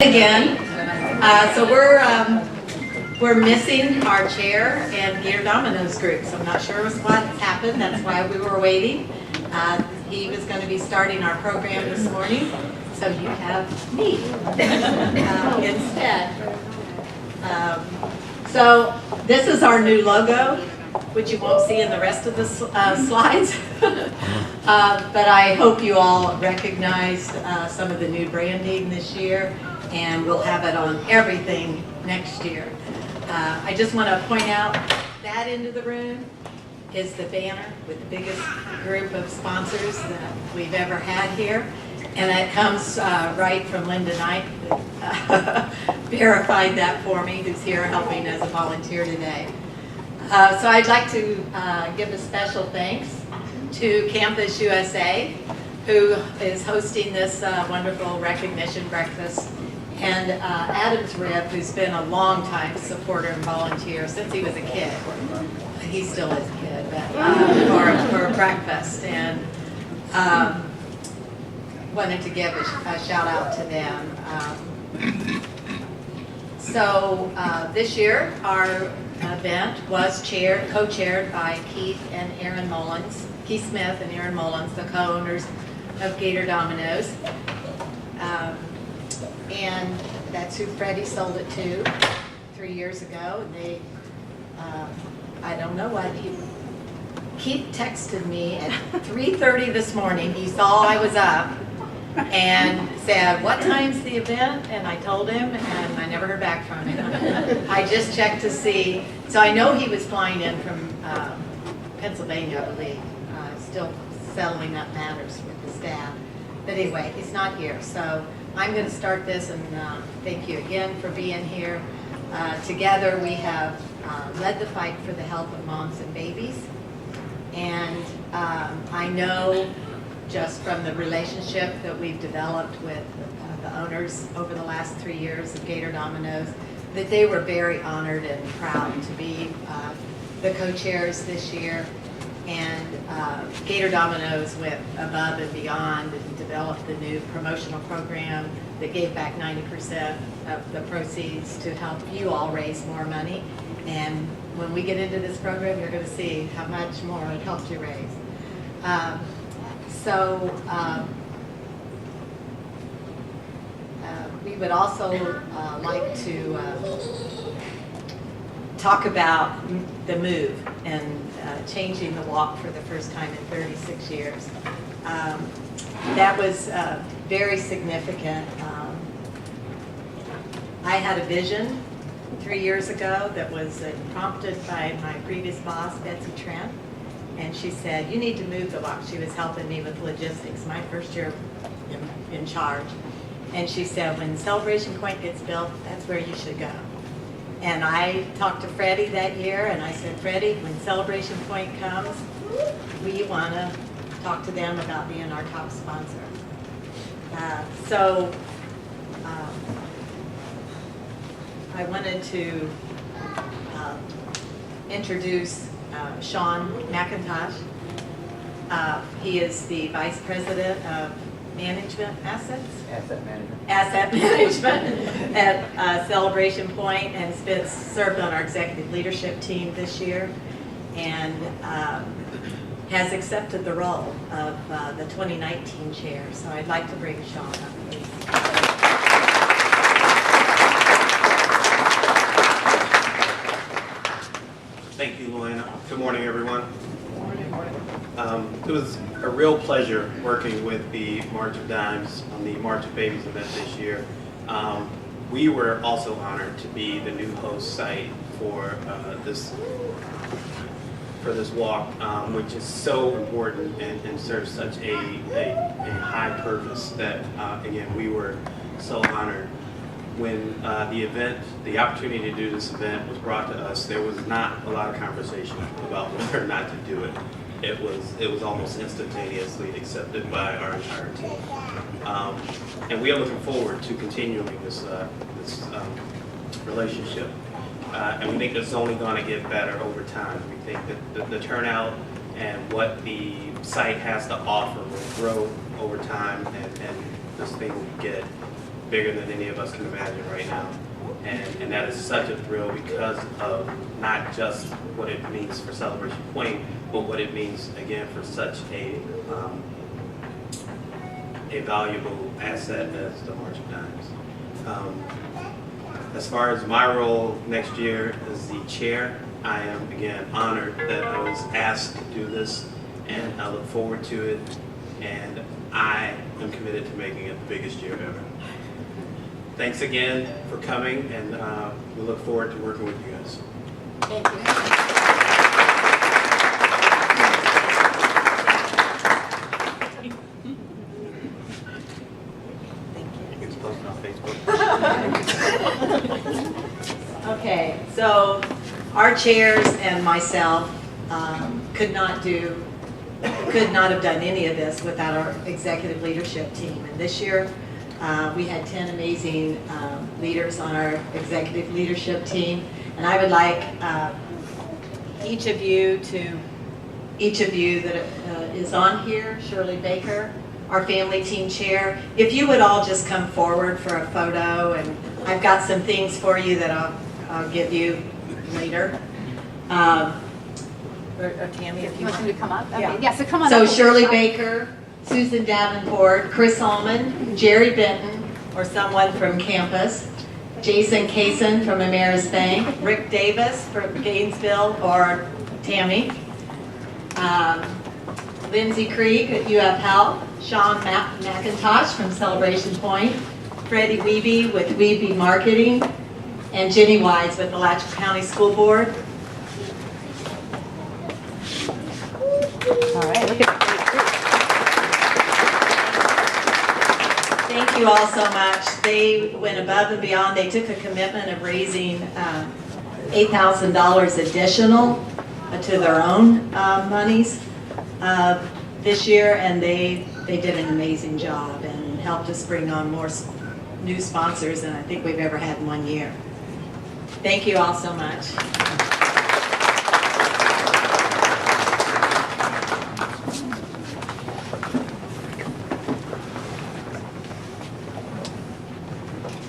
Again, so we're missing our chair and Gator Domino's group. So I'm not sure what happened. That's why we were waiting. He was going to be starting our program this morning, so you have me instead. So this is our new logo, which you won't see in the rest of the slides. But I hope you all recognized some of the new branding this year, and we'll have it on everything next year. I just want to point out that into the room is the banner with the biggest group of sponsors that we've ever had here. And it comes right from Linda Knight, that verified that for me, who's here helping as a volunteer today. So I'd like to give a special thanks to Campus USA, who is hosting this wonderful recognition breakfast, and Adam's Rib, who's been a long time supporter and volunteer since he was a kid. He still is a kid, but for breakfast, and wanted to give a shout out to them. So this year, our event was co-chaired by Keith and Aaron Mullins, Keith Smith and Aaron Mullins, the co-owners of Gator Domino's. And that's who Freddie sold it to 3 years ago. And they, I don't know what, Keith texted me at 3:30 this morning. He saw I was up and said, "What time's the event?" And I told him, and I never heard back from him. I just checked to see. So I know he was flying in from Pennsylvania, I believe, still settling up matters with the staff. But anyway, he's not here. So I'm going to start this, and thank you again for being here. Together we have led the fight for the health of moms and babies. And I know just from the relationship that we've developed with the owners over the last 3 years of Gator Domino's, that they were very honored and proud to be the co-chairs this year. And Gator Domino's went above and beyond and developed the new promotional program that gave back 90% of the proceeds to help you all raise more money. And when we get into this program, you're going to see how much more it helped you raise. We would also like to talk about the move and changing the walk for the first time in 36 years. That was very significant. I had a vision 3 years ago that was prompted by my previous boss, Betsy Trent, and she said, "You need to move the walk." She was helping me with logistics, my first year in charge. And she said, "When Celebration Point gets built, that's where you should go." And I talked to Freddie that year, and I said, "Freddie, when Celebration Point comes, we want to talk to them about being our top sponsor." I wanted to introduce Sean McIntosh. He is the Vice President of Asset Management at Celebration Point, and has served on our executive leadership team this year, and has accepted the role of the 2019 chair. So I'd like to bring Sean up, please. Thank you, Luana. Good morning, everyone. It was a real pleasure working with the March of Dimes on the March of Babies event this year. We were also honored to be the new host site for this walk, which is so important and serves such a high purpose that, again, we were so honored. When the opportunity to do this event was brought to us, there was not a lot of conversation about whether or not to do it. It was almost instantaneously accepted by our entire team, and we are looking forward to continuing this relationship. And we think it's only going to get better over time. We think that the turnout and what the site has to offer will grow over time, and this thing will get bigger than any of us can imagine right now. And that is such a thrill because of not just what it means for Celebration Point, but what it means, again, for such a valuable asset as the March of Dimes. As far as my role next year as the chair, I am, again, honored that I was asked to do this, and I look forward to it, and I am committed to making it the biggest year ever. Thanks again for coming, and we look forward to working with you guys. Thank you. It's posted on Facebook. Okay, so our chairs and myself could not have done any of this without our executive leadership team. And this year, we had 10 amazing leaders on our executive leadership team. And I would like each of you that is on here, Shirley Baker, our family team chair, if you would all just come forward for a photo, and I've got some things for you that I'll give you later. Or Tammy, if you want want them to come up? Okay. Yeah. Yeah, so come on So up. Shirley Baker, Susan Davenport, Chris Allman, Jerry Benton, or someone from campus, Jason Kaysen from Ameris Bank, Rick Davis from Gainesville, or Tammy, Lindsay Krieg at UF Health, Sean McIntosh from Celebration Point, Freddie Wiebe with Wiebe Marketing, and Jenny Wise with the Alachua County School Board. All right, look at that. Thank you all so much. They went above and beyond. They took a commitment of raising $8,000 additional to their own monies this year, and they did an amazing job and helped us bring on more new sponsors than I think we've ever had in 1 year. Thank you all so much.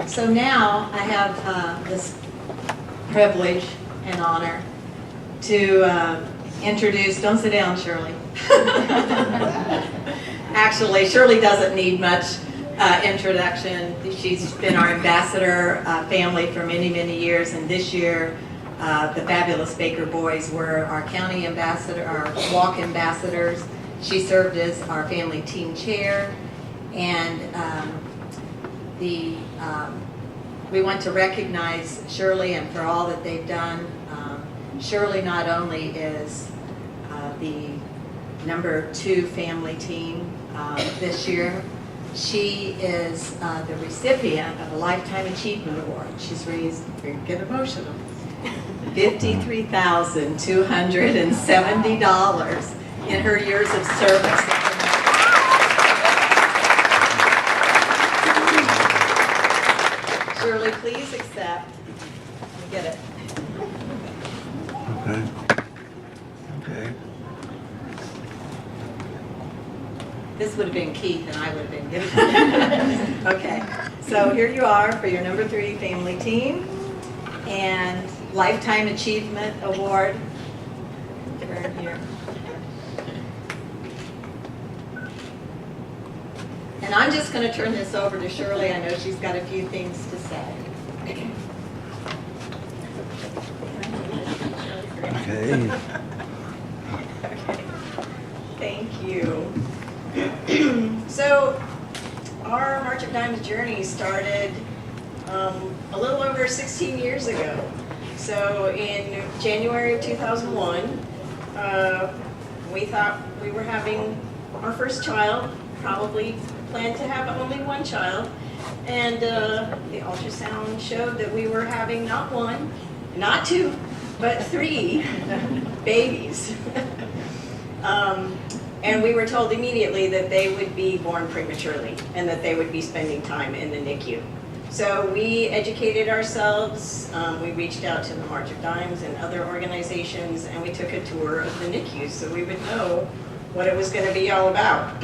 So now I have this privilege and honor to introduce, don't sit down, Shirley. Actually, Shirley doesn't need much introduction. She's been our ambassador family for many, many years, and this year the fabulous Baker boys were our county ambassador, our walk ambassadors. She served as our family team chair, and we want to recognize Shirley and for all that they've done. Shirley not only is the #2 family team this year, she is the recipient of a Lifetime Achievement Award. She's raised, get emotional, $53,270 in her years of service. Shirley, please accept. Get it. Okay. Okay. This would have been Keith and I would have been giving it. Okay, so here you are for your #3 family team and Lifetime Achievement Award. Right here. And I'm just going to turn this over to Shirley. I know she's got a few things to say. Okay. Okay. Thank you. So, our March of Dimes journey started a little over 16 years ago. So, in January of 2001, we thought we were having our first child, probably planned to have only one child, and the ultrasound showed that we were having not one, not two, but 3 babies. And we were told immediately that they would be born prematurely and that they would be spending time in the NICU. So we educated ourselves, we reached out to the March of Dimes and other organizations, and we took a tour of the NICU so we would know what it was going to be all about.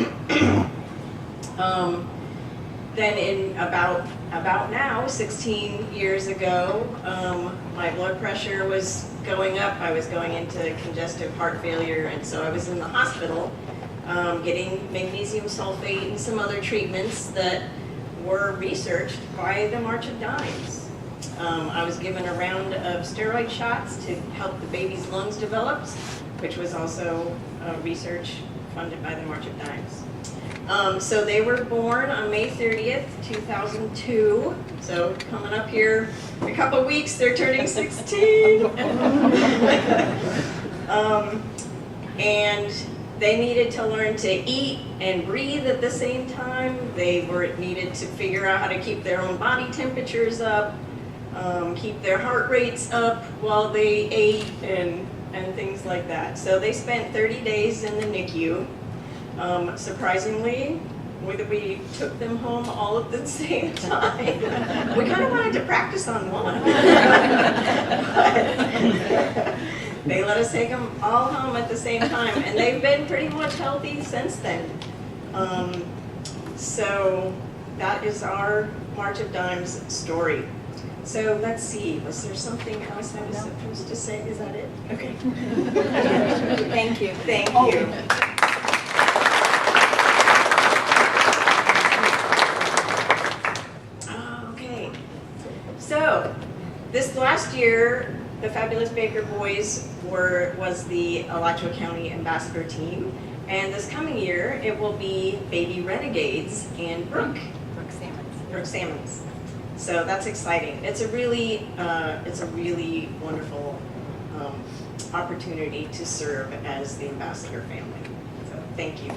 Then in about about now, 16 years ago, my blood pressure was going up. I was going into congestive heart failure, and so I was in the hospital getting magnesium sulfate and some other treatments that were researched by the March of Dimes. I was given a round of steroid shots to help the baby's lungs develop, which was also research funded by the March of Dimes. So they were born on May 30th, 2002. So coming up here in a couple weeks, they're turning 16. And they needed to learn to eat and breathe at the same time. They needed to figure out how to keep their own body temperatures up, keep their heart rates up while they ate and things like that. So they spent 30 days in the NICU. Surprisingly, we took them home all at the same time. We kind of wanted to practice on one. They let us take them all home at the same time, and they've been pretty much healthy since then. So that is our March of Dimes story. So let's see, was there something else I was supposed to say? Is that it? Okay. Thank you. Thank you. Okay. So this last year, the Fabulous Baker Boys was the Alachua County Ambassador team, and this coming year it will be Baby Renegades and Brooke Salmons. So that's exciting. It's a really wonderful opportunity to serve as the ambassador family. So thank you.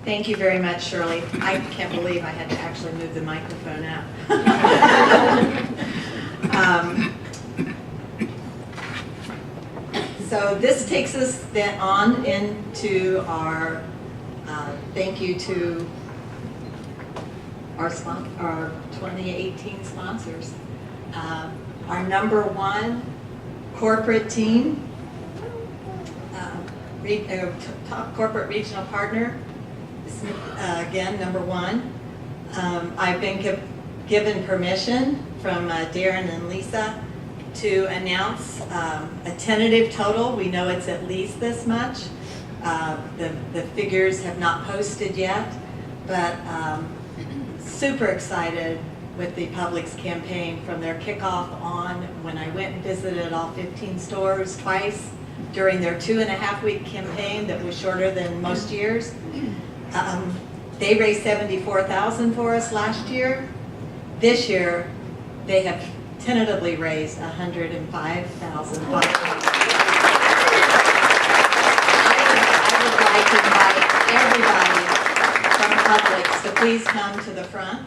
Thank you very much, Shirley. I can't believe I had to actually move the microphone up. So this takes us then on into our thank you to our 2018 sponsors. Our number one corporate team, top corporate regional partner, again, number one. I've been given permission from Darren and Lisa to announce a tentative total. We know it's at least this much. The figures have not posted yet, but super excited with the Publix campaign from their kickoff on when I went and visited all 15 stores twice during their 2.5-week campaign that was shorter than most years. They raised $74,000 for us last year. This year, they have tentatively raised $105,000. I would like to invite everybody from Publix to please come to the front.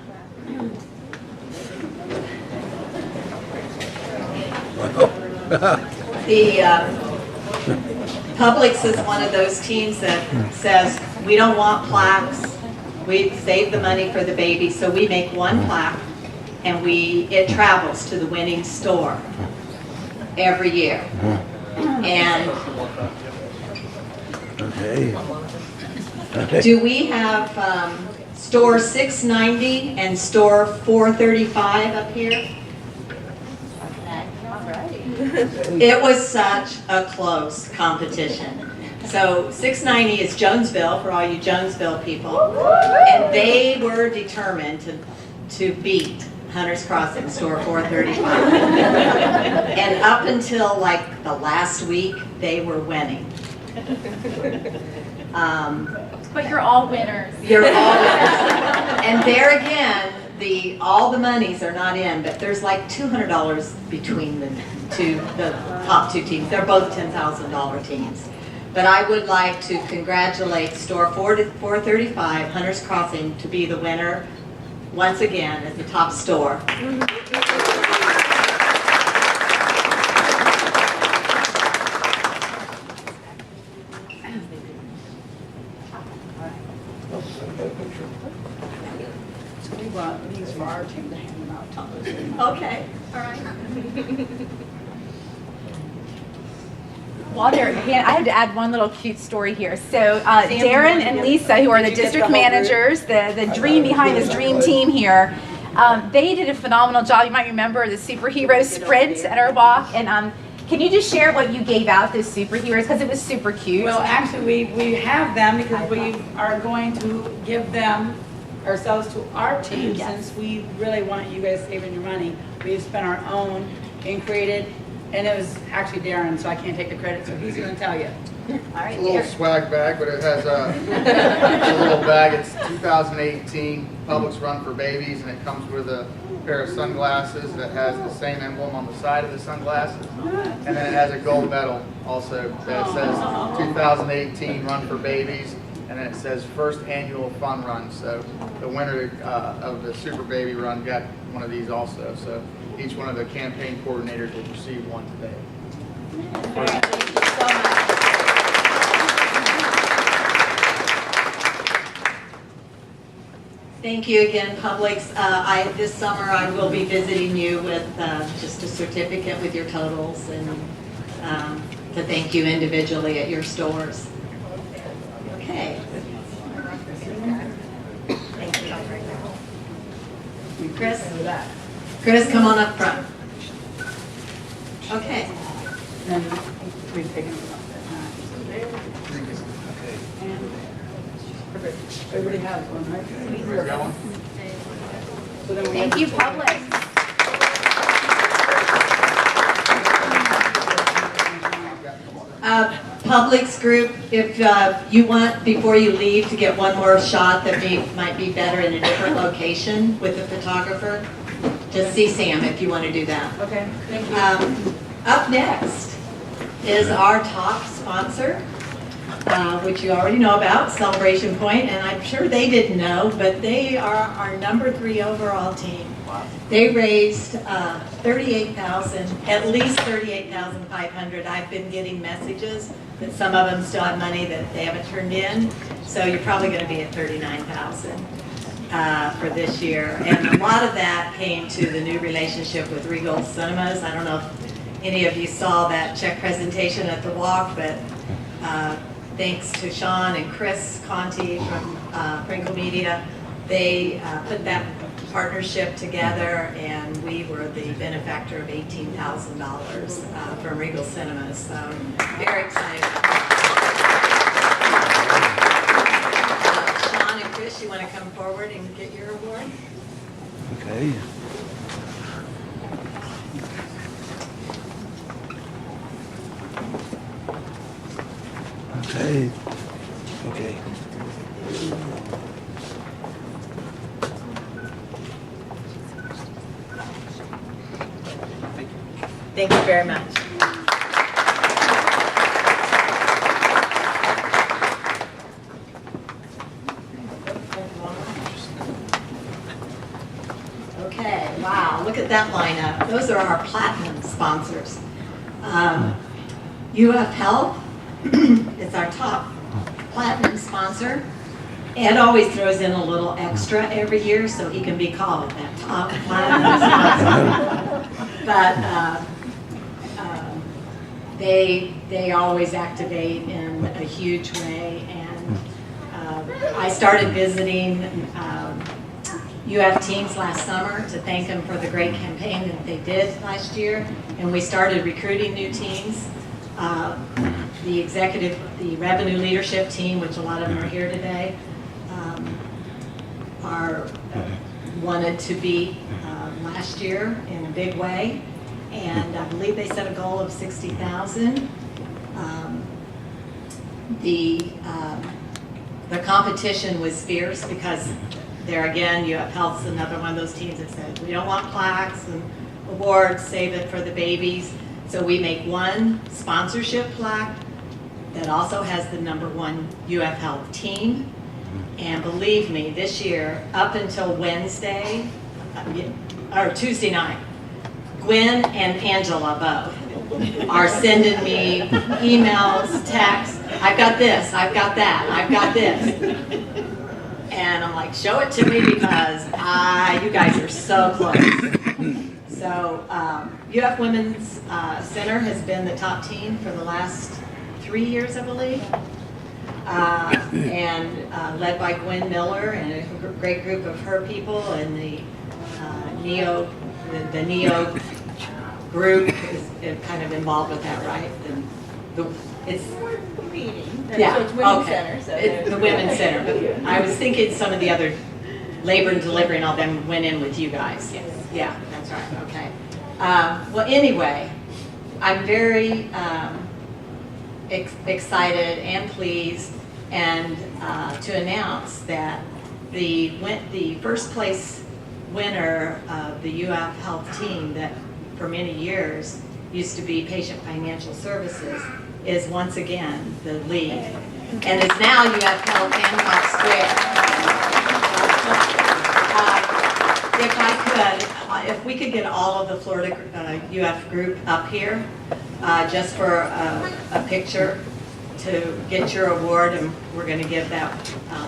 Publix is one of those teams that says, we don't want plaques, we save the money for the baby, so we make one plaque and it travels to the winning store every year. And do we have store 690 and store 435 up here? It was such a close competition. So 690 is Jonesville, for all you Jonesville people, and they were determined to beat Hunter's Crossing store 435. And up until like the last week, they were winning. But you're all winners. You're all winners. And there again, all the monies are not in, but there's like $200 between the top two teams. They're both $10,000 teams. But I would like to congratulate store 435, Hunter's Crossing, to be the winner once again as the top store. We brought these for our team to hand them out to others. Okay, all right. While they're, I have to add one little cute story here. So Darren and Lisa, who are the district managers, the dream behind this dream team here, they did a phenomenal job. You might remember the superhero sprint at our walk. And can you just share what you gave out those superheroes? Because it was super cute. Well, actually, we have them because we are going to give them ourselves to our team since we really want you guys saving your money. We've spent our own and created, and it was actually Darren, so I can't take the credit, so he's going to tell you. All right, It's a little Darren. swag bag, but it has a little bag. It's 2018 Publix Run for Babies, and it comes with a pair of sunglasses that has the same emblem on the side of the sunglasses. And then it has a gold medal also that says 2018 Run for Babies, and then it says first annual fun run. So the winner of the Super Baby Run got one of these also. So each one of the campaign coordinators will receive one today. Thank you so much. Thank you again, Publix. This summer I will be visiting you with just a certificate with your totals and to thank you individually at your stores. Okay. Thank you. Chris, come on up front. Okay. And we've taken them off that time. Perfect. Everybody has one, right? Everybody got one? So then we Thank have you, to- Publix. Publix group, if you want, before you leave, to get one more shot that might be better in a different location with the photographer, just see Sam if you want to do that. Okay, thank you. Up next is our top sponsor, which you already know about, Celebration Point, and I'm sure they didn't know, but they are our #3 overall team. They raised $38,000, at least $38,500. I've been getting messages that some of them still have money that they haven't turned in, so you're probably going to be at $39,000 for this year. And a lot of that came to the new relationship with Regal Cinemas. I don't know if any of you saw that check presentation at the walk, but thanks to Sean and Chris Conti from Pringle Media, they put that partnership together, and we were the benefactor of $18,000 from Regal Cinemas. So very excited. Sean and Chris, you want to come forward and get your award? Okay. Okay. Okay. Thank you very much. Okay, wow, look at that lineup. Those are our platinum sponsors. UF Health is our top platinum sponsor. Ed always throws in a little extra every year so he can be called that top platinum sponsor. But they always activate in a huge way, and I started visiting UF teams last summer to thank them for the great campaign that they did last year, and we started recruiting new teams. The revenue leadership team, which a lot of them are here today, wanted to be last year in a big way, and I believe they set a goal of 60,000. The competition was fierce because there again, UF Health's another one of those teams that said, we don't want plaques and awards, save it for the babies. So we make one sponsorship plaque that also has the #1 UF Health team. And believe me, this year, up until Wednesday, or Tuesday night, Gwen and Angela both are sending me emails, texts, I've got this, I've got that, I've got this. And I'm like, show it to me because you guys are so close. So UF Women's Center has been the top team for the last 3 years, I believe. And led by Gwen Miller and a great group of her people, and the NEO group is kind of involved with that, right? And it's yeah, So it's Women's okay. Center, so It's the Women's Center. But I was thinking some of the other labor and delivery and all them went in with you guys. Yes. Yeah, that's right. Okay. Well, anyway, I'm very excited and pleased and to announce that the first place winner of the UF Health team that for many years used to be Patient Financial Services is once again the lead, and is now UF Health Hancock Square. If I could, if we could get all of the Florida UF group up here, just for a picture to get your award, and we're going to give that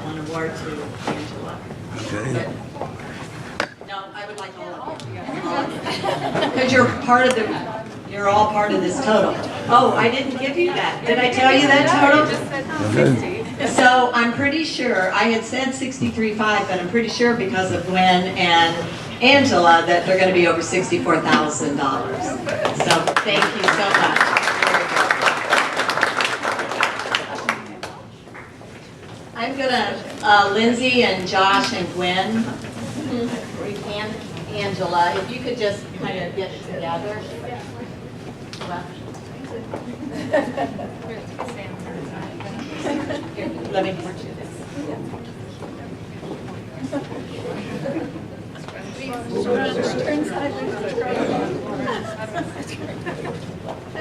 one award to Angela. Okay. But, no, I would like all of you. Because you're all part of this total. Oh, I didn't give you that. Did I tell you that total? So I'm pretty sure, I had said 63.5, but I'm pretty sure because of Gwen and Angela that they're going to be over $64,000. So thank you so much. I'm going to, Lindsay and Josh and Gwen, and Angela, if you could just kind of get together. Here, let me point you this.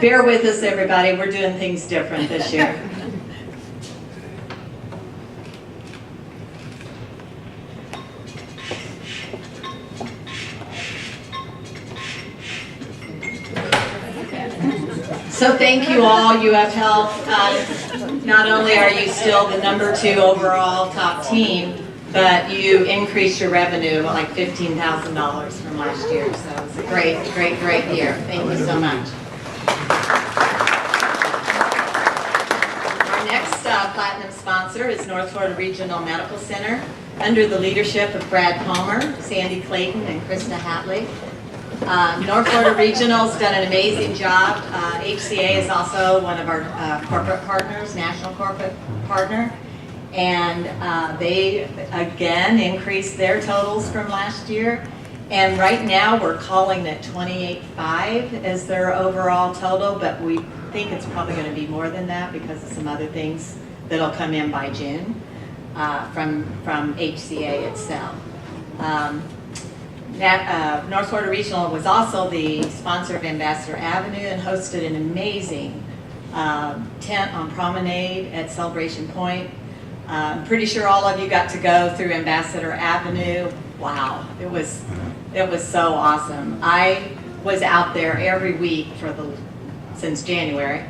Bear with us, everybody. We're doing things different this year. So thank you all, UF Health. Not only are you still the #2 overall top team, but you increased your revenue like $15,000 from last year. So it's a great, great, great year. Thank you so much. Our next platinum sponsor is North Florida Regional Medical Center, under the leadership of Brad Palmer, Sandy Clayton, and Krista Hatley. North Florida Regional's done an amazing job. HCA is also one of our corporate partners, national corporate partner. And they, again, increased their totals from last year. And right now, we're calling it 28.5 as their overall total, but we think it's probably going to be more than that because of some other things that'll come in by June from HCA itself. North Florida Regional was also the sponsor of Ambassador Avenue and hosted an amazing tent on Promenade at Celebration Point. I'm pretty sure all of you got to go through Ambassador Avenue. Wow, it was so awesome. I was out there every week since January,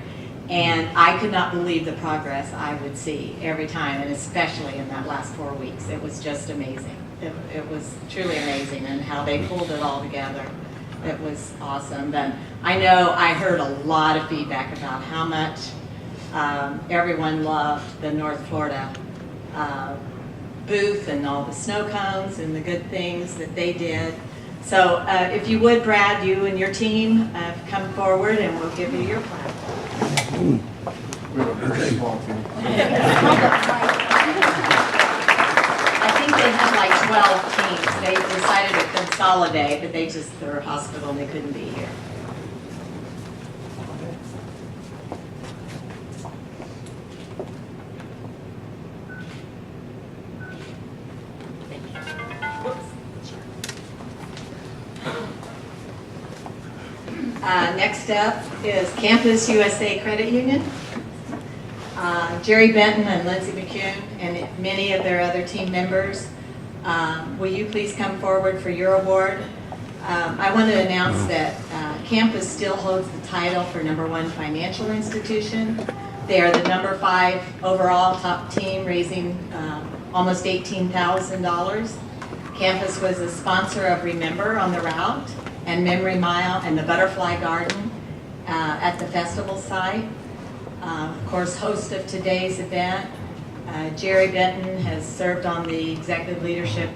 and I could not believe the progress I would see every time, and especially in that last 4 weeks. It was just amazing. It was truly amazing, and how they pulled it all together. It was awesome. But I know I heard a lot of feedback about how much everyone loved the North Florida booth and all the snow cones and the good things that they did. So if you would, Brad, you and your team come forward and we'll give you your plaque. I think they had like 12 teams. They decided to consolidate, but they're a hospital and they couldn't be here. Next up is Campus USA Credit Union. Jerry Benton and Lindsay McCune and many of their other team members. Will you please come forward for your award? I want to announce that Campus still holds the title for #1 financial institution. They are the #5 overall top team, raising almost $18,000. Campus was a sponsor of Remember on the route, and Memory Mile and the Butterfly Garden at the festival site. Of course, host of today's event, Jerry Benton has served on the executive leadership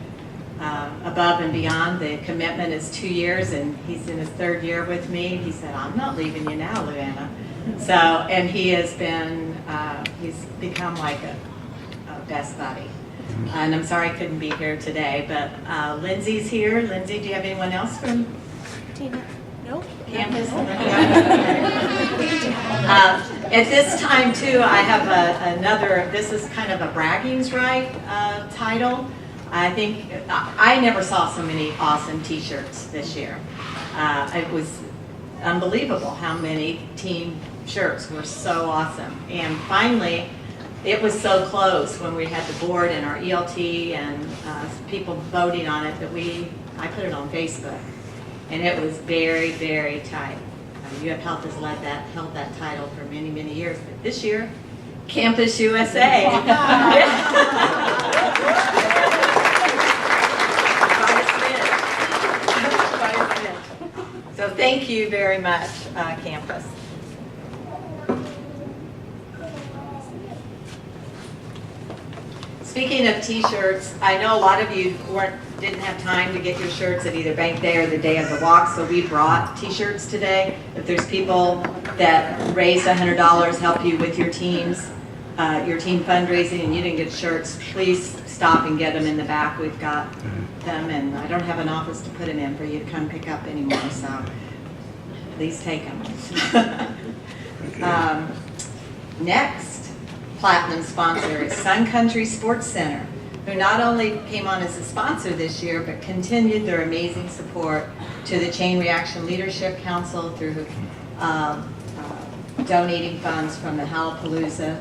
above and beyond. The commitment is 2 years, and he's in his 3rd year with me. He said, "I'm not leaving you now, Luana." So, and he has been, he's become like a best buddy. And I'm sorry I couldn't be here today, but Lindsay's here. Lindsay, do you have anyone else from campus? At this time, too, I have another, this is kind of a bragging's right title. I think, I never saw so many awesome t-shirts this year. It was unbelievable how many team shirts were so awesome. And finally, it was so close when we had the board and our ELT and people voting on it that I put it on Facebook. And it was very, very tight. You have helped us held that title for many, many years. But this year, Campus USA. So thank you very much, campus. Speaking of t-shirts, I know a lot of you didn't have time to get your shirts at either Bank Day or the day of the walk, so we brought t-shirts today. If there's people that raised $100, help you with your team fundraising, and you didn't get shirts, please stop and get them in the back. We've got them, and I don't have an office to put them in for you to come pick up anymore, so please take them. Next platinum sponsor is Sun Country Sports Center, who not only came on as a sponsor this year, but continued their amazing support to the Chain Reaction Leadership Council through donating funds from the Hallapalooza.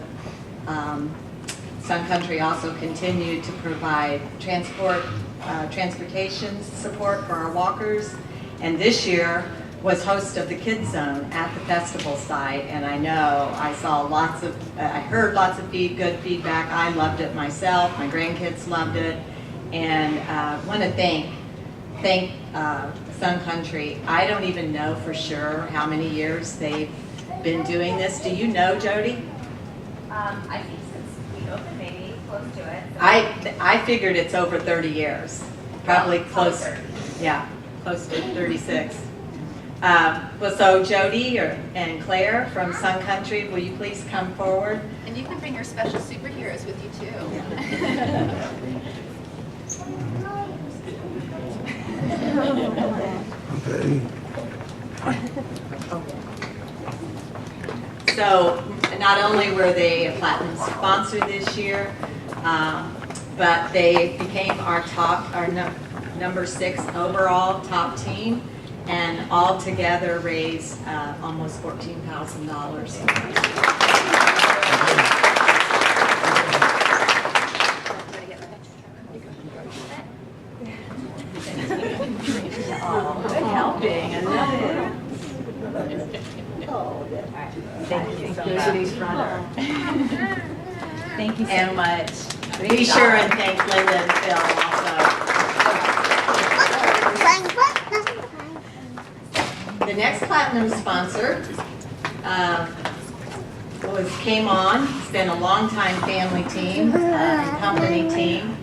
Sun Country also continued to provide transportation support for our walkers, and this year was host of the Kids Zone at the festival site. And I know I heard lots of good feedback. I loved it myself. My grandkids loved it, and I want to thank Sun Country. I don't even know for sure how many years they've been doing this. Do you know, Jody? I think since we opened, maybe close to it. I figured it's over 30 years, probably close. 30. Yeah, close to 36. So Jody and Claire from Sun Country, will you please come forward? And you can bring your special superheroes with you too. Okay. So not only were they a platinum sponsor this year, but they became our number 6 overall top team, and all together raised almost $14,000. Good helping. Thank you so much. Thank you so much. Be sure and thank Linda and Phil also. The next platinum sponsor came on. It's been a long-time family team and company team,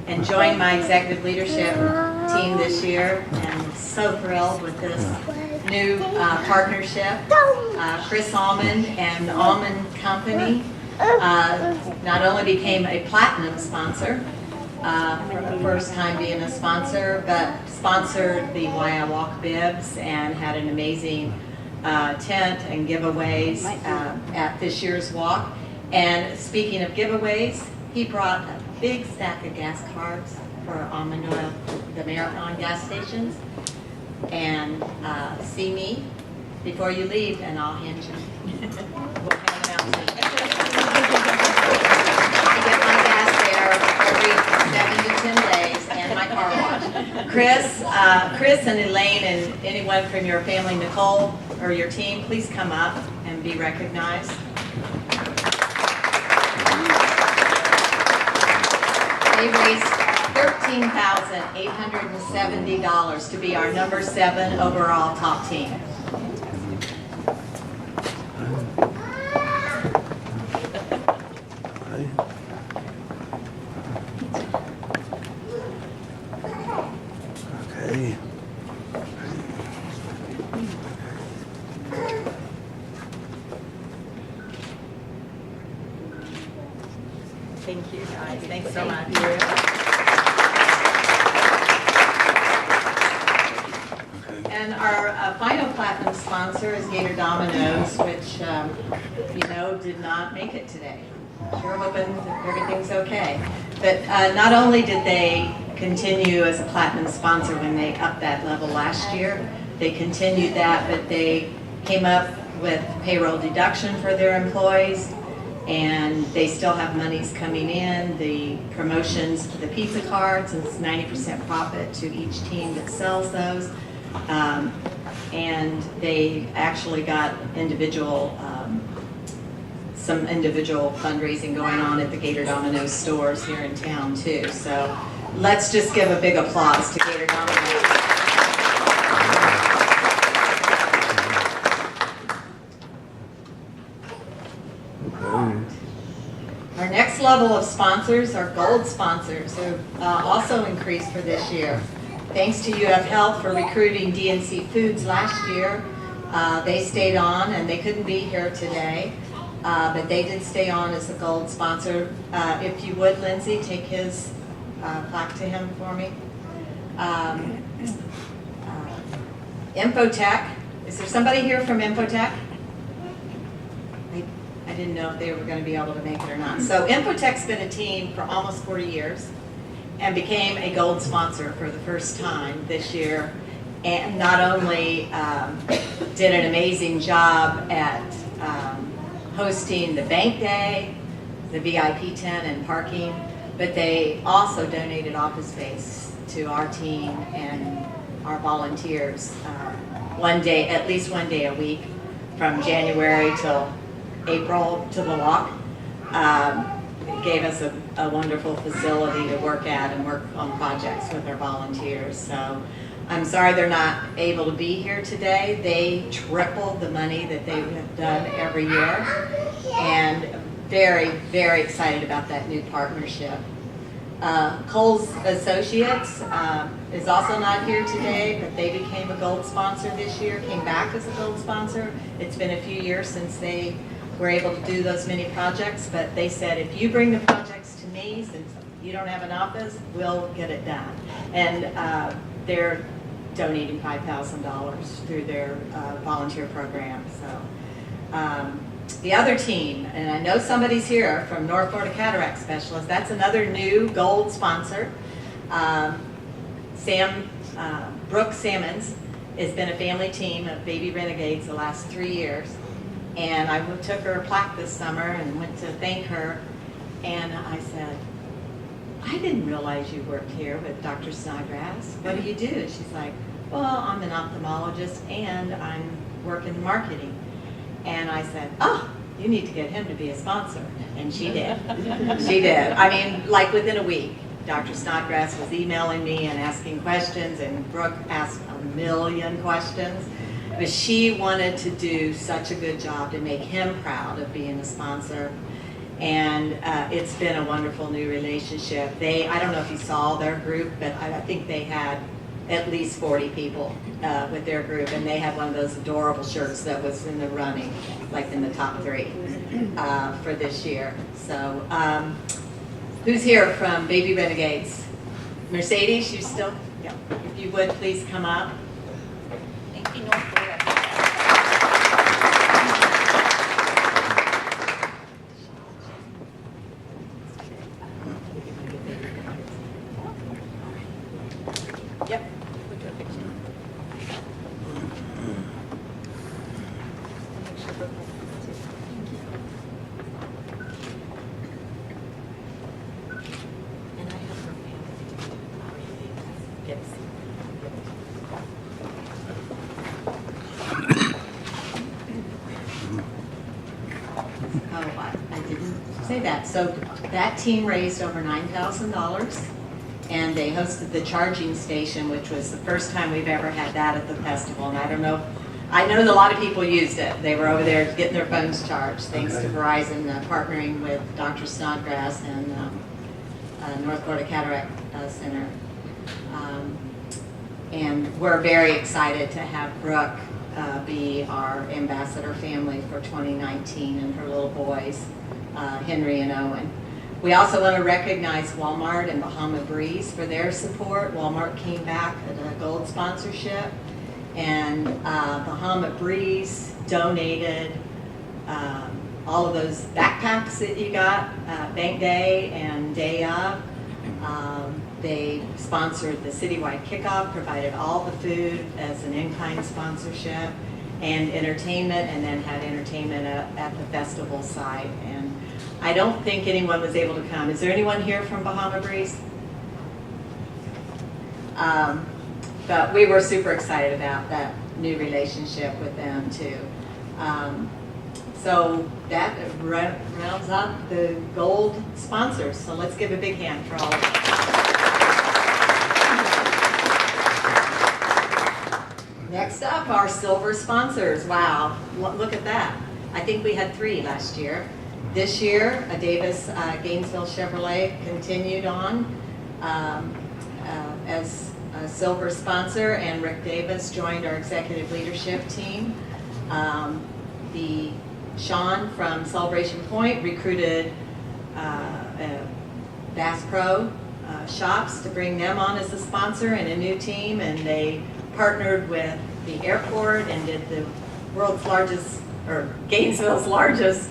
and joined my executive leadership team this year. And I'm so thrilled with this new partnership. Chris Almond and the Almond Company not only became a platinum sponsor for the first time being a sponsor, but sponsored the Why I Walk bibs and had an amazing tent and giveaways at this year's walk. And speaking of giveaways, he brought a big stack of gas cards for almond oil, the Marathon gas stations. And see me before you leave, and I'll hand you. We'll hand them out to you. I get my gas there every 7 to 10 days, and my car wash. Chris and Elaine and anyone from your family, Nicole, or your team, please come up and be recognized. They raised $13,870 to be our number 7 overall top team. Okay. Thank you, guys. Thanks so much. And our final platinum sponsor is Gator Domino's, which, did not make it today. Sure hoping that everything's okay. But not only did they continue as a platinum sponsor when they upped that level last year, they continued that, but they came up with payroll deduction for their employees, and they still have monies coming in, the promotions for the pizza cards, and it's 90% profit to each team that sells those. And they actually got some individual fundraising going on at the Gator Domino's stores here in town too. So let's just give a big applause to Gator Domino's. Our next level of sponsors are gold sponsors who also increased for this year. Thanks to UF Health for recruiting DNC Foods last year. They stayed on, and they couldn't be here today, but they did stay on as a gold sponsor. If you would, Lindsay, take his plaque to him for me. Infotech. Is there somebody here from Infotech? I didn't know if they were going to be able to make it or not. So Infotech's been a team for almost 40 years and became a gold sponsor for the first time this year. And not only did an amazing job at hosting the bank day, the VIP tent and parking, but they also donated office space to our team and our volunteers one day, at least one day a week, from January till April to the walk. It gave us a wonderful facility to work at and work on projects with our volunteers. So I'm sorry they're not able to be here today. They tripled the money that they have done every year, and very, very excited about that new partnership. Cole's Associates is also not here today, but they became a gold sponsor this year, came back as a gold sponsor. It's been a few years since they were able to do those many projects, but they said, if you bring the projects to me, since you don't have an office, we'll get it done. And they're donating $5,000 through their volunteer program. So the other team, and I know somebody's here from North Florida Cataract Specialists, that's another new gold sponsor. Brooke Sammons has been a family team of Baby Renegades the last 3 years. And I took her a plaque this summer and went to thank her. And I said, I didn't realize you worked here with Dr. Snodgrass. What do you do? And she's like, well, I'm an ophthalmologist and I'm working marketing. And I said, oh, you need to get him to be a sponsor. And she did. She did. I mean, like within a week, Dr. Snodgrass was emailing me and asking questions, and Brooke asked a million questions. But she wanted to do such a good job to make him proud of being a sponsor. And it's been a wonderful new relationship. I don't know if you saw their group, but I think they had at least 40 people with their group, and they had one of those adorable shirts that was in the running, like in the top 3 for this year. So who's here from Baby Renegades? Mercedes, you still? Yeah. If you would, please come up. Thank you, North Florida. Yep. And I have her family. Yes. Oh, I didn't say that. So that team raised over $9,000. and they hosted the charging station, which was the first time we've ever had that at the festival. And I don't know, I know that a lot of people used it. They were over there getting their phones charged, thanks to Verizon partnering with Dr. Snodgrass and North Florida Cataract Center. And we're very excited to have Brooke be our ambassador family for 2019 and her little boys, Henry and Owen. We also want to recognize Walmart and Bahama Breeze for their support. Walmart came back at a gold sponsorship, and Bahama Breeze donated all of those backpacks that you got, Bank Day and Day Up. They sponsored the citywide kickoff, provided all the food as an in-kind sponsorship, and entertainment, and then had entertainment at the festival site. And I don't think anyone was able to come. Is there anyone here from Bahama Breeze? But we were super excited about that new relationship with them too. So that rounds up the gold sponsors. So let's give a big hand for all of them. Next up, our silver sponsors. Wow, look at that. I think we had 3 last year. This year, Davis Gainesville Chevrolet continued on as a silver sponsor, and Rick Davis joined our executive leadership team. Sean from Celebration Point recruited Bass Pro Shops to bring them on as a sponsor and a new team, and they partnered with the airport and did the world's largest, or Gainesville's largest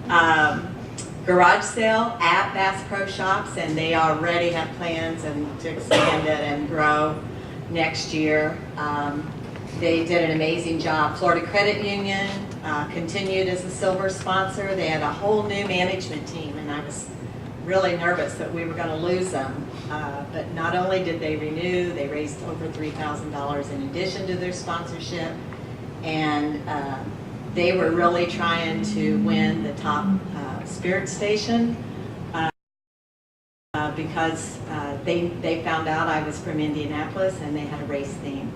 garage sale at Bass Pro Shops, and they already have plans to expand it and grow next year. They did an amazing job. Florida Credit Union continued as a silver sponsor. They had a whole new management team, and I was really nervous that we were going to lose them. But not only did they renew, they raised over $3,000 in addition to their sponsorship, and they were really trying to win the top spirit station because they found out I was from Indianapolis and they had a race theme.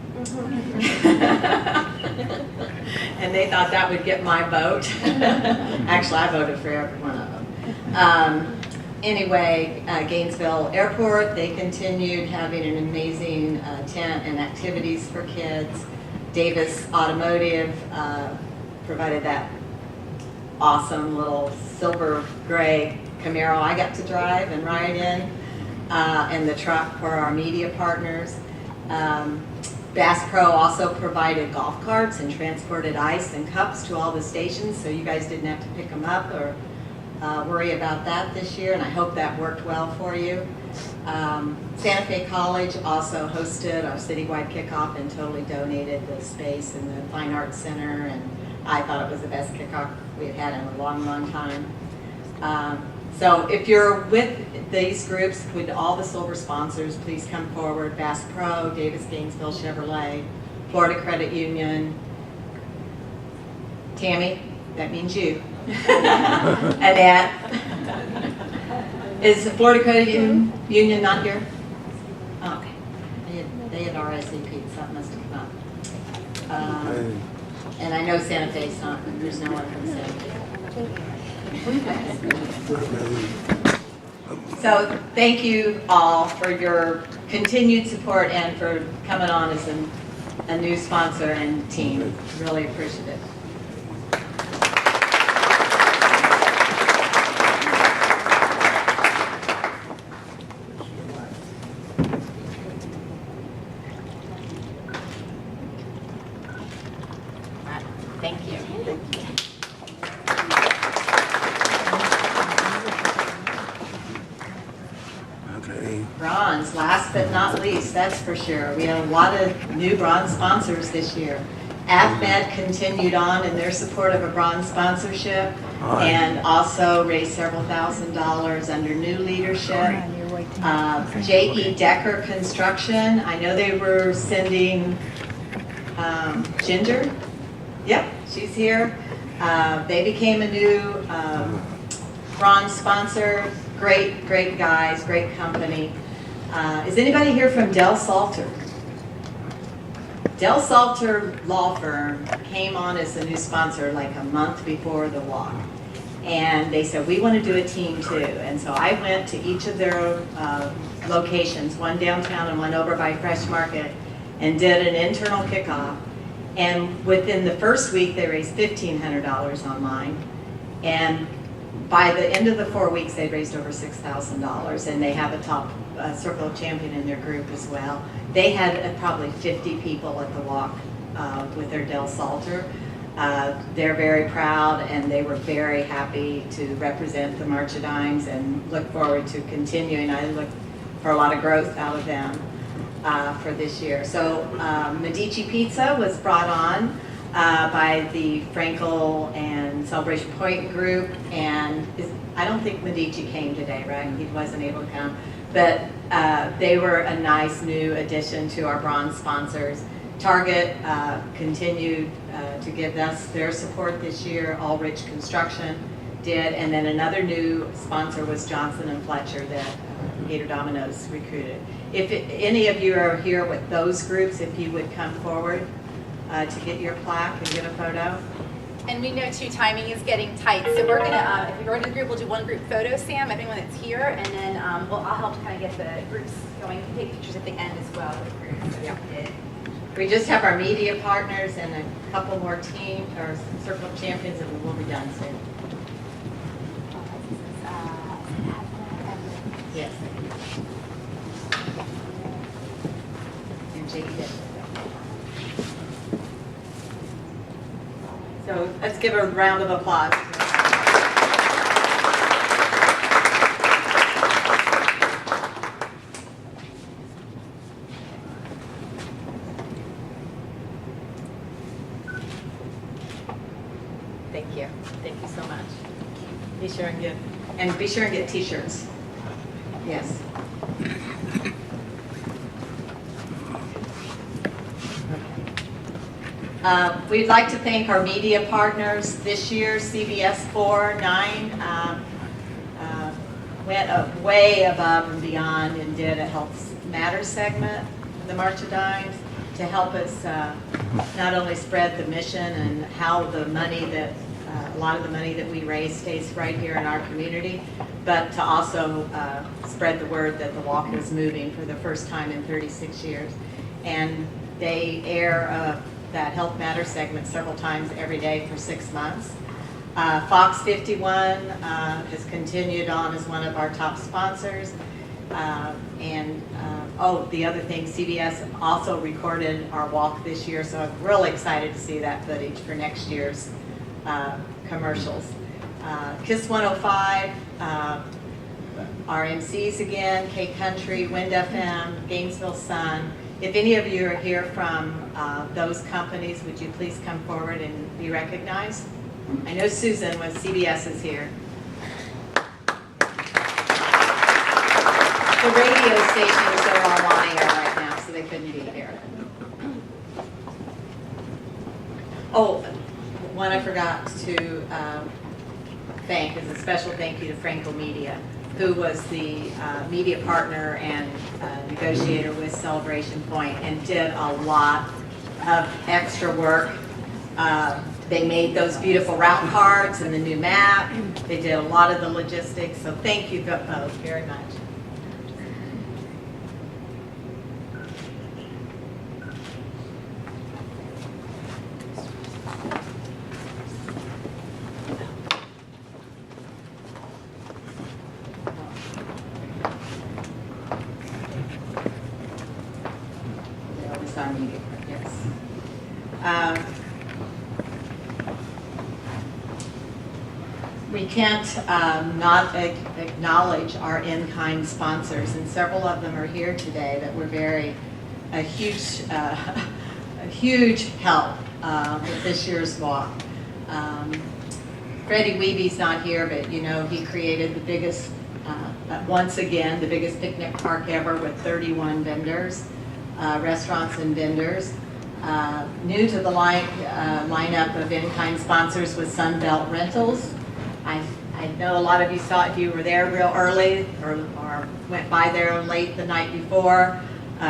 And they thought that would get my vote. Actually, I voted for every one of them. Anyway, Gainesville Airport, they continued having an amazing tent and activities for kids. Davis Automotive provided that awesome little silver gray Camaro I got to drive and ride in, and the truck for our media partners. Bass Pro also provided golf carts and transported ice and cups to all the stations, so you guys didn't have to pick them up or worry about that this year, and I hope that worked well for you. Santa Fe College also hosted our citywide kickoff and totally donated the space in the Fine Arts Center, and I thought it was the best kickoff we've had in a long, long time. So if you're with these groups, with all the silver sponsors, please come forward. Bass Pro, Davis Gainesville Chevrolet, Florida Credit Union. Tammy, that means you. Annette. Is the Florida Credit Union not here? Oh, okay. They had RSVP'd, so it must have come up. And I know Santa Fe's not, there's no one from Santa Fe. So thank you all for your continued support and for coming on as a new sponsor and team. Really appreciative. Thank you. Okay. Bronze, last but not least, that's for sure. We had a lot of new bronze sponsors this year. AFMED continued on in their support of a bronze sponsorship and also raised several $1,000s under new leadership. J.E. Decker Construction, I know they were sending Ginger. Yep, she's here. They became a new bronze sponsor. Great guys, great company. Is anybody here from Del Salter? Del Salter Law Firm came on as a new sponsor like a month before the walk. And they said, we want to do a team too. And so I went to each of their locations, one downtown and one over by Fresh Market, and did an internal kickoff. And within the first week, they raised $1,500 online. And by the end of the 4 weeks, they raised over $6,000. And they have a top Circle of Champion in their group as well. They had probably 50 people at the walk with their Del Salter. They're very proud, and they were very happy to represent the March of Dimes and look forward to continuing. I look for a lot of growth out of them for this year. So Medici Pizza was brought on by the Frankel and Celebration Point group, and I don't think Medici came today, right? He wasn't able to come, but they were a nice new addition to our bronze sponsors. Target continued to give us their support this year. Allrich Construction did, and then another new sponsor was Johnson and Fletcher that Gator Dominoes recruited. If any of you are here with those groups, if you would come forward to get your plaque and get a photo. And we know too, timing is getting tight, so we're gonna, if you're in the group, we'll do one group photo, Sam, everyone that's here, and then I'll help to kind of get the groups going. You can take pictures at the end as well with the groups. Yeah. We just have our media partners and a couple more teams, or Circle of Champions, and we'll be done soon. Yes. And Jake did. So let's give a round of applause. Thank you. Thank you so much. Be sure and get t-shirts. Yes. We'd like to thank our media partners this year. CBS 4, 9 went way above and beyond and did a Health Matters segment of the March of Dimes to help us not only spread the mission and how the money that a lot of the money that we raise stays right here in our community, but to also spread the word that the walk is moving for the first time in 36 years. And they air that Health Matters segment several times every day for 6 months. Fox 51 has continued on as one of our top sponsors. The other thing, CBS also recorded our walk this year, so I'm really excited to see that footage for next year's commercials. KISS 105, our MCs again, K Country, Wind FM, Gainesville Sun. If any of you are here from those companies, would you please come forward and be recognized? I know Susan with CBS is here. The radio stations are all on air right now, so they couldn't be here. Oh, one I forgot to thank is a special thank you to Frankel Media, who was the media partner and negotiator with Celebration Point and did a lot of extra work. They made those beautiful route cards and the new map. They did a lot of the logistics, so thank you both very much. We can't not acknowledge our in-kind sponsors, and several of them are here today that were a huge help with this year's walk. Freddie Weeby's not here, but you know he created the biggest, once again, the biggest picnic park ever with 31 vendors, restaurants and vendors. New to the lineup of in-kind sponsors was Sunbelt Rentals. I I know a lot of you saw, if you were there real early or went by there late the night before,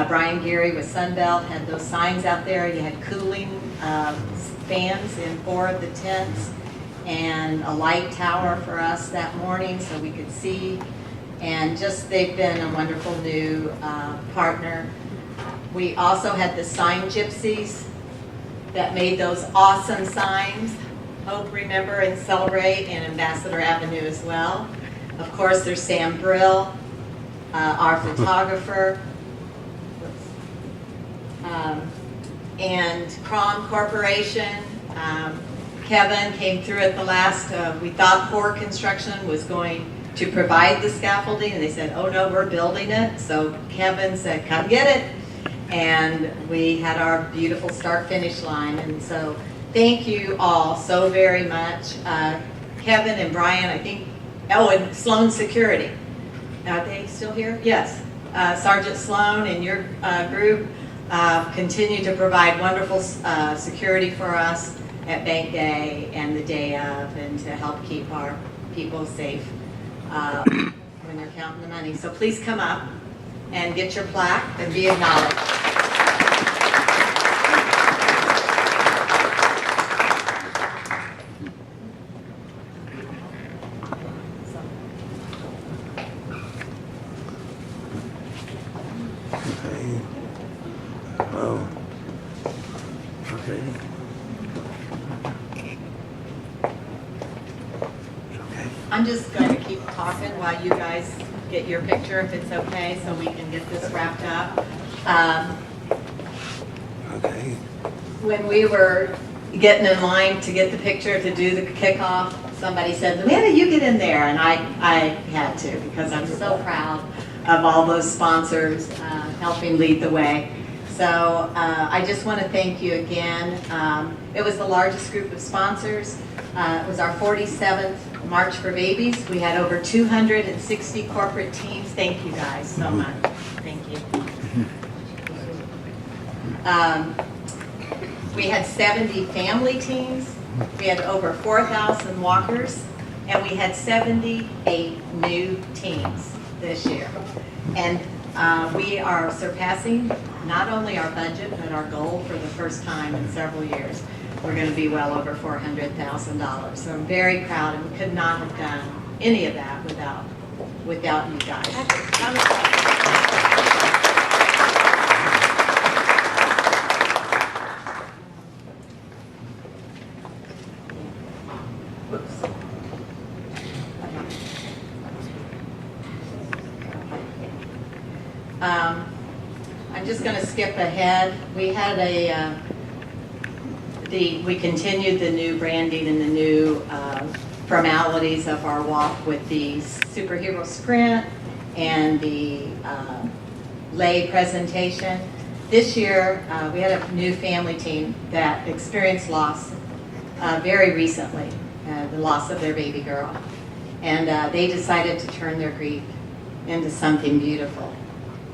Brian Geary with Sunbelt had those signs out there. You had cooling fans in 4 of the tents and a light tower for us that morning so we could see. And just, they've been a wonderful new partner. We also had the sign gypsies that made those awesome signs. Hope, Remember, and Celebrate, and Ambassador Avenue as well. Of course, there's Sam Brill, our photographer, and Crom Corporation. Kevin came through at the last, we thought Core Construction was going to provide the scaffolding, and they said, oh no, we're building it. So Kevin said, come get it. And we had our beautiful start finish line. And so thank you all so very much. Kevin and Brian, I think, oh, and Sloan Security. Are they still here? Yes. Sergeant Sloan and your group continue to provide wonderful security for us at Bank Day and the day of, and to help keep our people safe when they're counting the money. So please come up and get your plaque and be acknowledged. Okay. Oh. Okay. Okay. I'm just going to keep talking while you guys get your picture, if it's okay, so we can get this wrapped up. Okay. When we were getting in line to get the picture to do the kickoff, somebody said, Amanda, you get in there. And I had to, because I'm so proud of all those sponsors helping lead the way. So I just want to thank you again. It was the largest group of sponsors. It was our 47th March for Babies. We had over 260 corporate teams. Thank you guys so much. Thank you. We had 70 family teams. We had over 4,000 walkers, and we had 78 new teams this year. And we are surpassing not only our budget, but our goal for the first time in several years. We're going to be well over $400,000. So I'm very proud, and we could not have done any of that without you guys. I'm just going to skip ahead. We had we continued the new branding and the new formalities of our walk with the superhero sprint and the lay presentation. This year, we had a new family team that experienced loss very recently, the loss of their baby girl. And they decided to turn their grief into something beautiful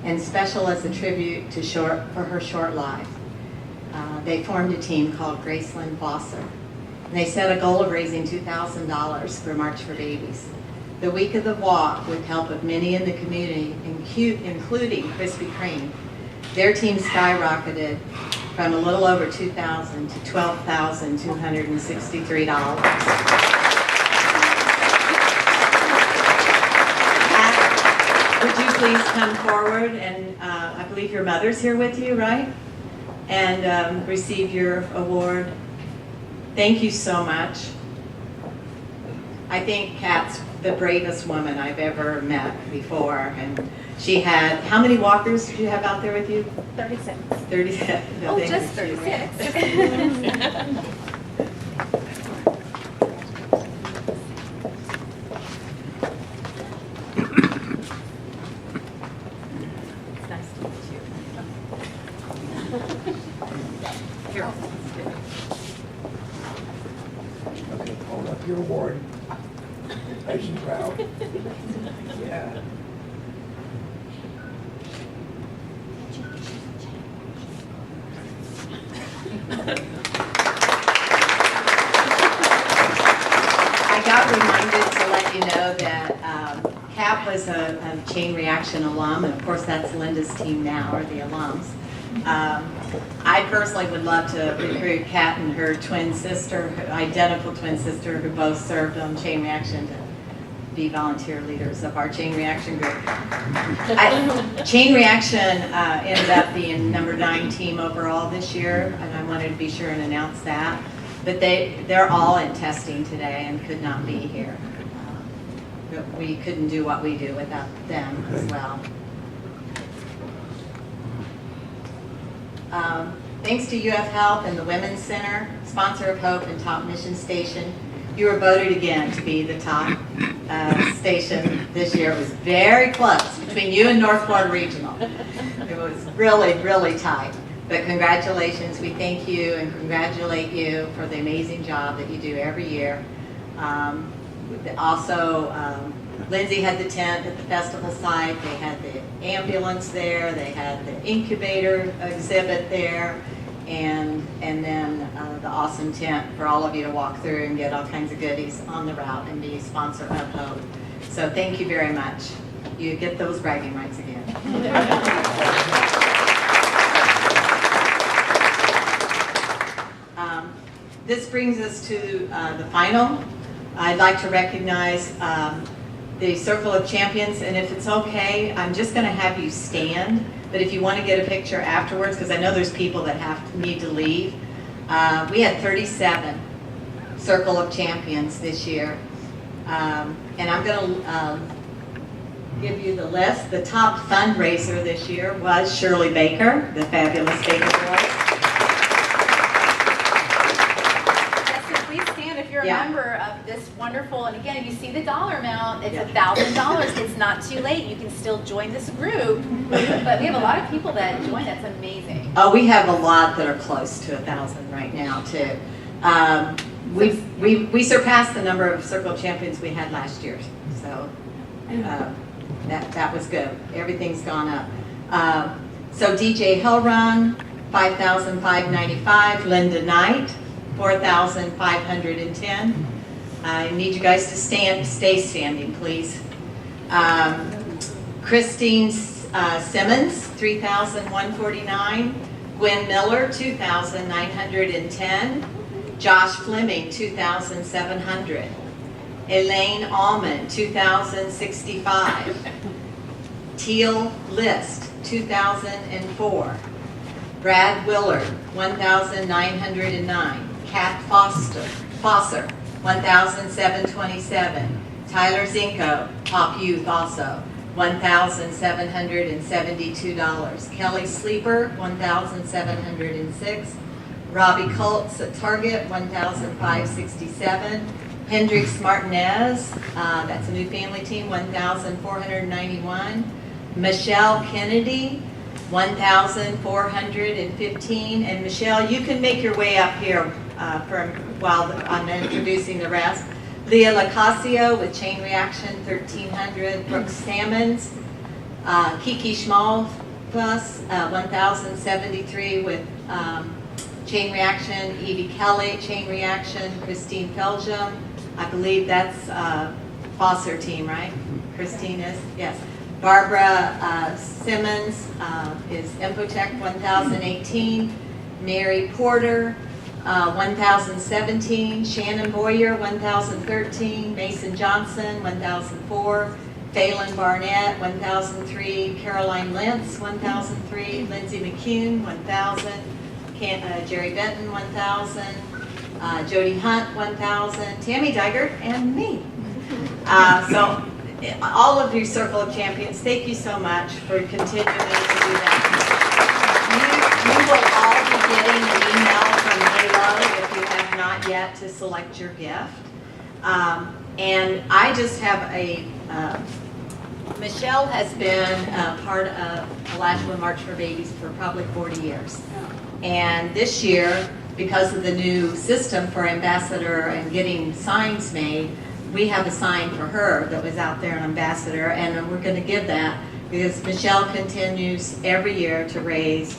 and special as a tribute to for her short life. They formed a team called Graceland Foster. And they set a goal of raising $2,000 for March for Babies. The week of the walk, with help of many in the community, including Krispy Kreme, their team skyrocketed from a little over $2,000 to $12,263. Would you please come forward, and I believe your mother's here with you, right? And receive your award. Thank you so much. I think Kat's the bravest woman I've ever met before, and she had, how many walkers did you have out there with you? 36. 36. Oh, just 36. Okay, hold up your award. Nice and proud. Yeah. I got reminded to let you know that Cap was a Chain Reaction alum, and of course that's Linda's team now, or the alums. I personally would love to recruit Kat and her twin sister, identical twin sister, who both served on Chain Reaction, to be volunteer leaders of our Chain Reaction group. Chain Reaction ended up being number 9 team overall this year, and I wanted to be sure and announce that. But they're all in testing today and could not be here. But we couldn't do what we do without them as well. Thanks to UF Health and the Women's Center, sponsor of Hope and Top Mission Station, you were voted again to be the top station this year. It was very close between you and North Florida Regional. It was really, really tight. But congratulations, we thank you and congratulate you for the amazing job that you do every year. Also, Lindsay had the tent at the festival site, they had the ambulance there, they had the incubator exhibit there, and then the awesome tent for all of you to walk through and get all kinds of goodies on the route and be a sponsor of Hope. So thank you very much. You get those bragging rights again. This brings us to the final. I'd like to recognize the Circle of Champions, and if it's okay, I'm just going to have you stand, but if you want to get a picture afterwards, because I know there's people that need to leave. We had 37 Circle of Champions this year, and I'm going to give you the list. The top fundraiser this year was Shirley Baker, the fabulous Baker Girls. You're a member of this wonderful, and again, if you see the dollar amount, it's $1,000. It's not too late. You can still join this group, but we have a lot of people that join. That's amazing. Oh, we have a lot that are close to 1,000 right now too. We surpassed the number of Circle of Champions we had last year, so that was good. Everything's gone up. So DJ Hellrun, $5,595. Linda Knight, $4,510. I need you guys to stay standing, please. Christine Simmons, $3,149. Gwen Miller, $2,910. Josh Fleming, $2,700. Elaine Allman, $2,065. Teal List, $2,004. Brad Willard, $1,909. Kat Fosser, $1,727. Tyler Zinko, Top Youth also, $1,772. Kelly Sleeper, $1,706. Robbie Colts at Target, $1,567. Hendrix Martinez, that's a new family team, $1,491. Michelle Kennedy, $1,415. And Michelle, you can make your way up here while I'm introducing the rest. Leah Lacasio with Chain Reaction, $1,300. Brooke Sammons, Kiki Schmal plus $1,073 with Chain Reaction. Evie Kelly, Chain Reaction. Christine Feljum, I believe that's Foster team, right? Christine is, yes. Barbara Simmons is Infotech, $1,018. Mary Porter, $1,017. Shannon Boyer, $1,013. Mason Johnson, $1,004. Phelan Barnett, $1,003. Caroline Lentz, $1,003. Lindsay McCune, $1,000. Jerry Benton, $1,000. Jody Hunt, $1,000. Tammy Digert, and me. So all of you Circle of Champions, thank you so much for continuing to do that. You will all be getting an email from Halo if you have not yet to select your gift. And I just have Michelle has been part of Alachua March for Babies for probably 40 years. And this year, because of the new system for ambassador and getting signs made, we have a sign for her that was out there, an ambassador, and we're going to give that because Michelle continues every year to raise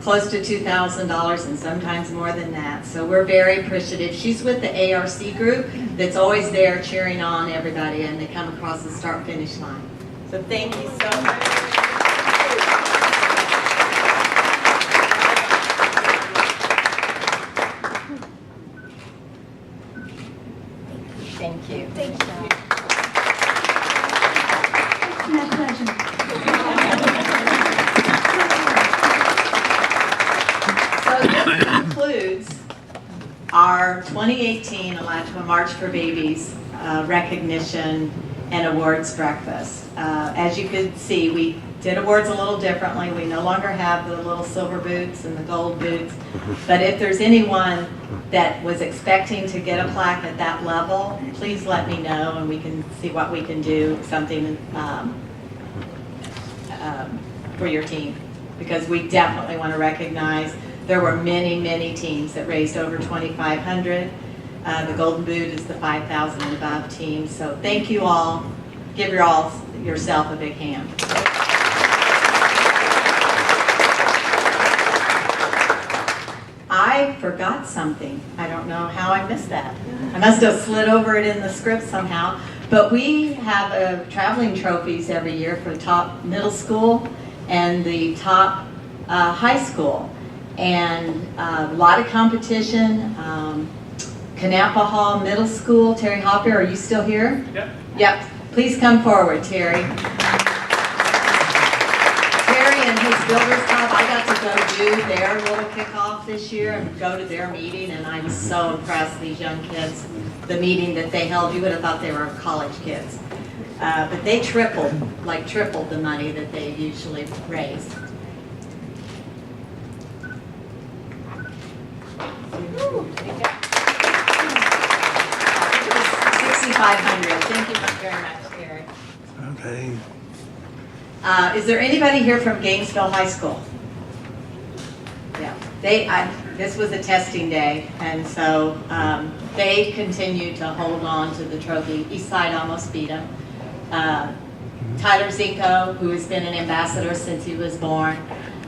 close to $2,000 and sometimes more than that. So we're very appreciative. She's with the ARC group that's always there cheering on everybody and they come across the start-finish line. So thank you so much. Thank you. Thank you. My pleasure. So this concludes our 2018 Alachua March for Babies recognition and awards breakfast. As you could see, we did awards a little differently. We no longer have the little silver boots and the gold boots. But if there's anyone that was expecting to get a plaque at that level, please let me know and we can see what we can do, something for your team. Because we definitely want to recognize there were many, many teams that raised over $2,500. The Golden Boot is the 5,000 and above team. So thank you all. Give yourself a big hand. I forgot something. I don't know how I missed that. I must have slid over it in the script somehow. But we have traveling trophies every year for the top middle school and the top high school. And a lot of competition. Canapa Hall Middle School, Terry Hopper, are you still here? Yep. Yep. Please come forward, Terry. Terry and his Builders Club, I got to go do their little kickoff this year and go to their meeting, and I was so impressed, these young kids, the meeting that they held. You would have thought they were college kids. But they tripled the money that they usually raise. $6,500. Thank you very much, Terry. Okay. Is there anybody here from Gainesville High School? Yeah, this was a testing day, and so they continue to hold on to the trophy. Eastside almost beat them. Tyler Zinko, who has been an ambassador since he was born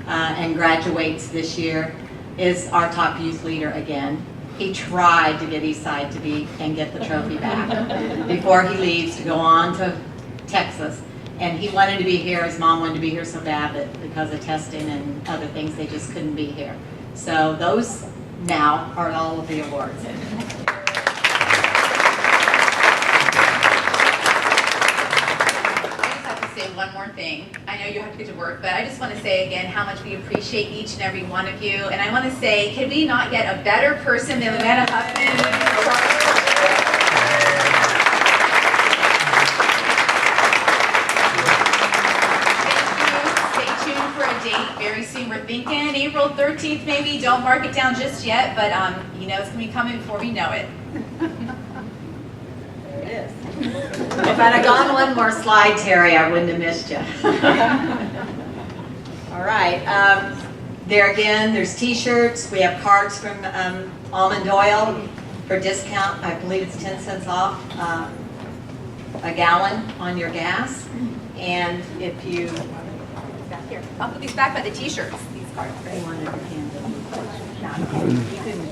and graduates this year, is our top youth leader again. He tried to get Eastside to be and get the trophy back before he leaves to go on to Texas. And he wanted to be here, his mom wanted to be here so bad that because of testing and other things, they just couldn't be here. So those now are all of the awards. One more thing. I know you have to get to work, but I just want to say again how much we appreciate each and every one of you. And I want to say, can we not get a better person than Loretta Huffman? Thank you. Stay tuned for a date very soon. We're thinking April 13th maybe. Don't mark it down just yet, but you know it's going to be coming before we know it. There it is. If I'd have gone one more slide, Terry, I wouldn't have missed you. All right. There again, there's t-shirts. We have cards from Almond Oil for discount. I believe it's 10 cents off a gallon on your gas. And if you... Back here. I'll put these back by the t-shirts, these cards. You wanted your hand in. You couldn't.